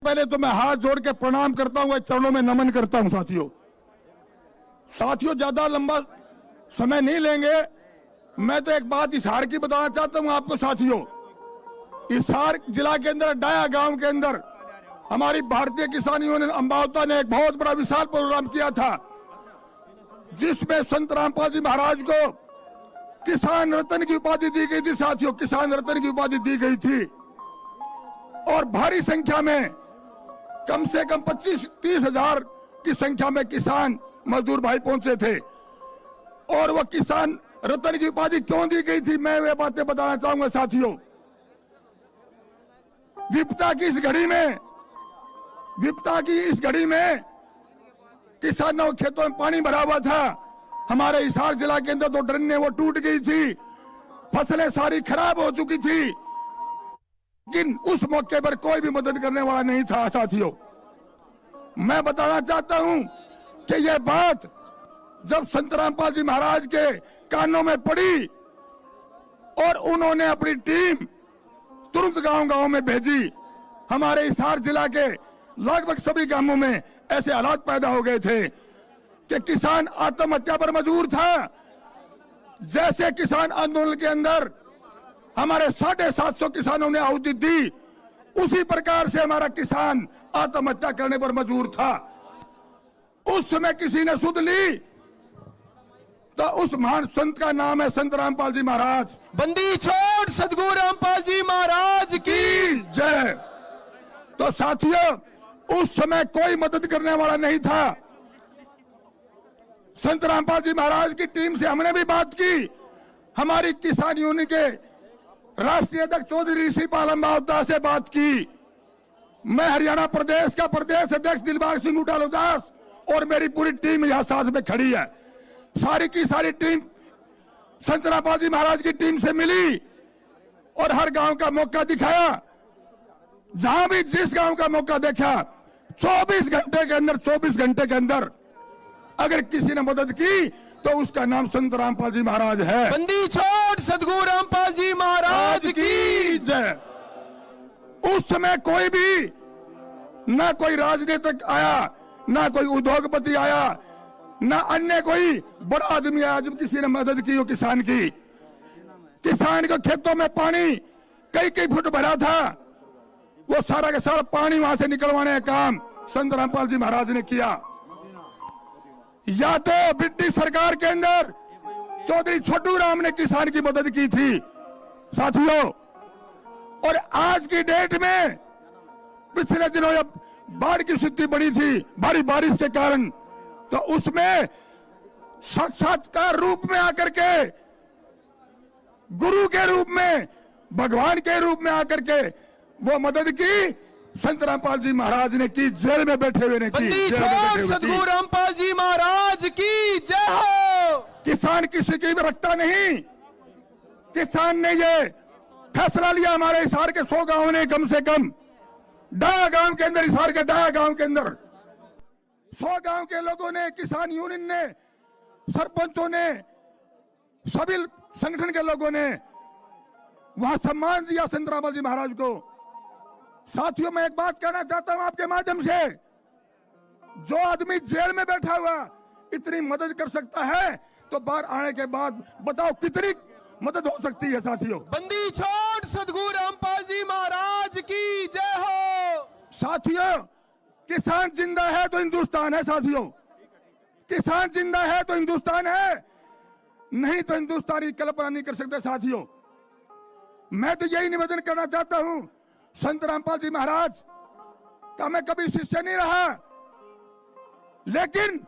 पहले तो मैं हाथ जोड़ के प्रणाम करता हूं, चरणों में नमन करता हूं। साथियों ज्यादा लंबा समय नहीं लेंगे। मैं तो एक बात हिसार की बताना चाहता हूं आपको साथियों। हिसार जिला के अंदर डाया गांव के अंदर हमारी भारतीय किसान यूनियन अंबावता ने एक बहुत बड़ा विशाल प्रोग्राम किया था, जिसमें संत रामपाल जी महाराज को किसान रत्न की उपाधि दी गई थी। साथियों किसान रत्न की उपाधि दी गई थी और भारी संख्या में कम से कम 25-30 हजार की संख्या में किसान मजदूर भाई पहुंचे थे। और वह किसान रत्न की उपाधि क्यों दी गई थी, मैं वे बातें बताना चाहूंगा साथियों। विपदा की इस घड़ी में किसानों के खेतों में पानी भरा हुआ था। हमारे हिसार जिला के अंदर तो ड्रेनें वो टूट गई थी, फसलें सारी खराब हो चुकी थी, लेकिन उस मौके पर कोई भी मदद करने वाला नहीं था। साथियों मैं बताना चाहता हूं कि यह बात जब संत रामपाल जी महाराज के कानों में पड़ी और उन्होंने अपनी टीम तुरंत गांव-गांव में भेजी। हमारे हिसार जिला के लगभग सभी गांवों में ऐसे हालात पैदा हो गए थे कि किसान आत्महत्या पर मजबूर था। जैसे किसान आंदोलन के अंदर हमारे 750 किसानों ने आहुति दी, उसी प्रकार से हमारा किसान आत्महत्या करने पर मजबूर था। उस समय किसी ने सुध ली तो उस महान संत का नाम है संत रामपाल जी महाराज। बंदी छोड़ सदगुरु रामपाल जी महाराज की जय। तो साथियों उस समय कोई मदद करने वाला नहीं था। संत रामपाल जी महाराज की टीम से हमने भी बात की। हमारी किसान यूनियन के राष्ट्रीय अध्यक्ष चौधरी ऋषिपाल अंबावता से बात की। मैं हरियाणा प्रदेश का प्रदेश अध्यक्ष दिलबाग सिंह उटालोदास और मेरी पूरी टीम यहां साथ में खड़ी है। सारी की सारी टीम संत रामपाल जी महाराज की टीम से मिली और हर गांव का मौका दिखाया। जहां भी जिस गांव का मौका देखा 24 घंटे के अंदर अगर किसी ने मदद की तो उसका नाम संत रामपाल जी महाराज है। बंदी छोड़ सदगुरु रामपाल जी महाराज की जय। उस समय कोई भी ना कोई राजनीतिक आया, ना कोई उद्योगपति आया, ना अन्य कोई बड़ा आदमी आया जब किसी ने मदद की हो किसान की। किसान के खेतों में पानी कई फुट भरा था, वो सारा का सारा पानी वहां से निकलवाने का काम संत रामपाल जी महाराज ने किया। या तो ब्रिटिश सरकार के अंदर चौधरी छोटू राम ने किसान की मदद की थी साथियों। और आज की डेट में पिछले दिनों जब बाढ़ की स्थिति बनी थी भारी बारिश के कारण, तो उसमें साक्षात्कार रूप में आकर के, गुरु के रूप में, भगवान के रूप में आकर के वो मदद की संत रामपाल जी महाराज ने की, जेल में बैठे हुए ने की। बंदी छोड़ सदगुरु रामपाल जी महाराज की जय हो। किसान किसी की भी रखता नहीं। किसान ने ये फैसला लिया, हमारे हिसार के 100 गांव ने कम से कम डाया गांव के अंदर, हिसार के डाया गांव के अंदर 100 गांव के लोगों ने, किसान यूनियन ने, सरपंचों ने, सभी संगठन के लोगों ने वहां सम्मान दिया संत रामपाल जी महाराज को। साथियों मैं एक बात कहना चाहता हूं आपके माध्यम से, जो आदमी जेल में बैठा हुआ इतनी मदद कर सकता है तो बाहर आने के बाद बताओ कितनी मदद हो सकती है साथियों। बंदी छोड़ सदगुरु रामपाल जी महाराज की जय हो। साथियों किसान जिंदा है तो हिंदुस्तान है साथियों। किसान जिंदा है तो हिंदुस्तान है, नहीं तो हिंदुस्तान की कल्पना नहीं कर सकते साथियों। मैं तो यही निवेदन करना चाहता हूं, संत रामपाल जी महाराज का मैं कभी शिष्य नहीं रहा, लेकिन